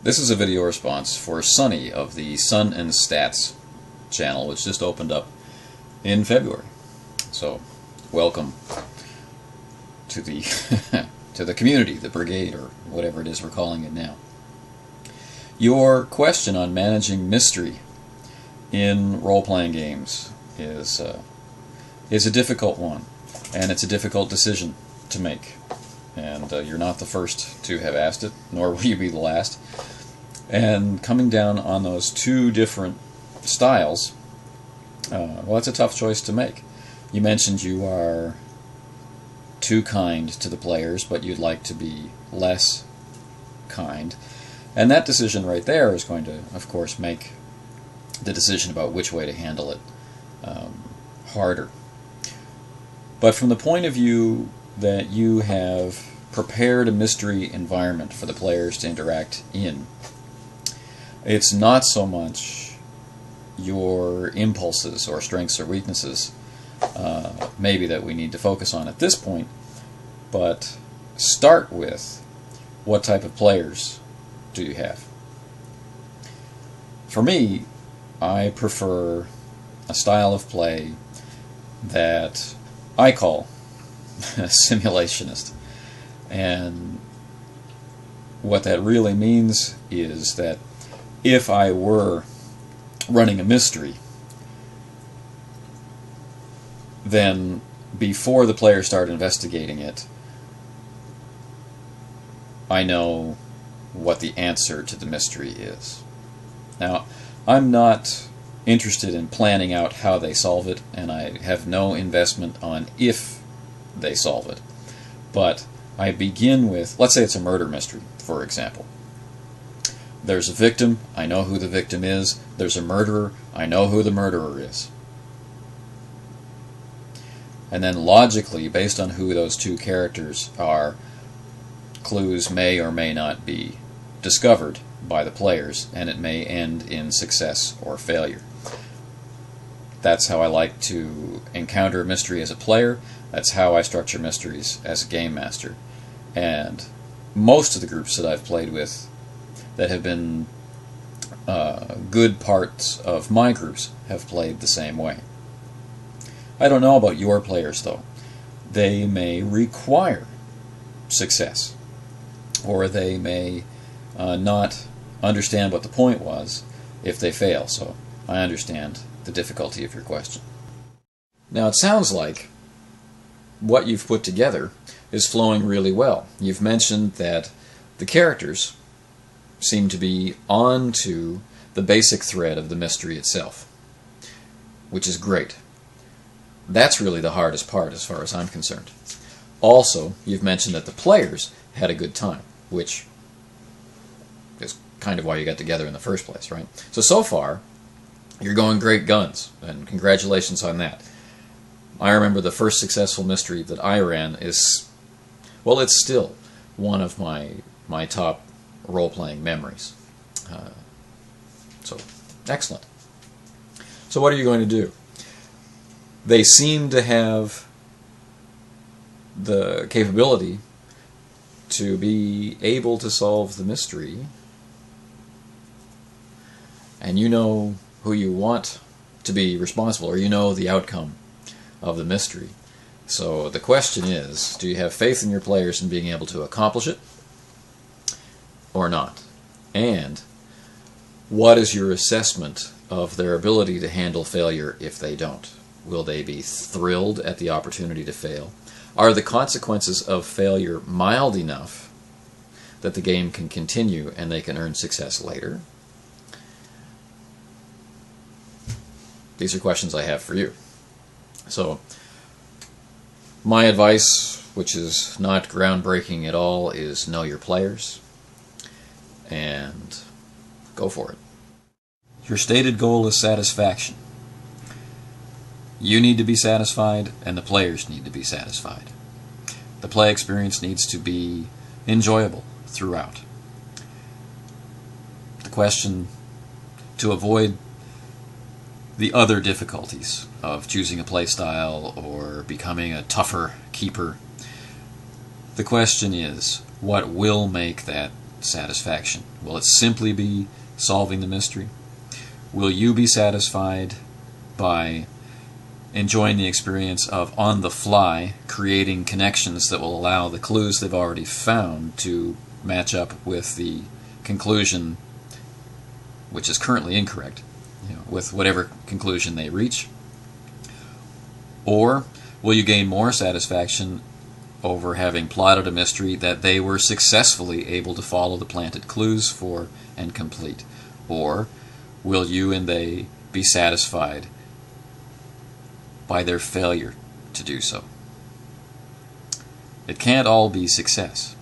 This is a video response for Sunny of the Sun and Stats channel, which just opened up in February. So, welcome to the to the community, the brigade, or whatever it is we're calling it now. Your question on managing mystery in role-playing games is a difficult one, and it's a difficult decision to make. And you're not the first to have asked it, nor will you be the last. And coming down on those two different styles, well, it's a tough choice to make. You mentioned you are too kind to the players, but you'd like to be less kind. And that decision right there is going to, of course, make the decision about which way to handle it harder. But from the point of view that you have prepared a mystery environment for the players to interact in, it's not so much your impulses or strengths or weaknesses maybe that we need to focus on at this point, but start with what type of players do you have. For me, I prefer a style of play that I call simulationist. And what that really means is that if I were running a mystery, then before the players start investigating it, I know what the answer to the mystery is. Now, I'm not interested in planning out how they solve it, and I have no investment on if they solve it. But I begin with, let's say it's a murder mystery, for example. There's a victim, I know who the victim is. There's a murderer, I know who the murderer is. And then logically, based on who those two characters are, clues may or may not be discovered by the players, and it may end in success or failure. That's how I like to encounter a mystery as a player. That's how I structure mysteries as a game master. And most of the groups that I've played with that have been good parts of my groups have played the same way. I don't know about your players, though. They may require success, or they may not understand what the point was if they fail. So I understand the difficulty of your question. Now, it sounds like what you've put together is flowing really well. You've mentioned that the characters seem to be on to the basic thread of the mystery itself, which is great. That's really the hardest part as far as I'm concerned. Also, you've mentioned that the players had a good time, which is kind of why you got together in the first place, right? So far, you're going great guns, and congratulations on that. I remember the first successful mystery that I ran is, well, it's still one of my top role-playing memories. So, excellent. So what are you going to do? They seem to have the capability to be able to solve the mystery, and you know who you want to be responsible, or you know the outcome of the mystery. So the question is, do you have faith in your players in being able to accomplish it, or not? And what is your assessment of their ability to handle failure if they don't? Will they be thrilled at the opportunity to fail? Are the consequences of failure mild enough that the game can continue and they can earn success later? These are questions I have for you. So, my advice, which is not groundbreaking at all, is know your players and go for it. Your stated goal is satisfaction. You need to be satisfied, and the players need to be satisfied. The play experience needs to be enjoyable throughout. The question to avoid the other difficulties of choosing a play style or becoming a tougher keeper, the question is, what will make that satisfaction? Will it simply be solving the mystery? Will you be satisfied by enjoying the experience of, on the fly, creating connections that will allow the clues they've already found to match up with the conclusion, which is currently incorrect, with whatever conclusion they reach? Or will you gain more satisfaction over having plotted a mystery that they were successfully able to follow the planted clues for and complete? Or will you and they be satisfied by their failure to do so? It can't all be success.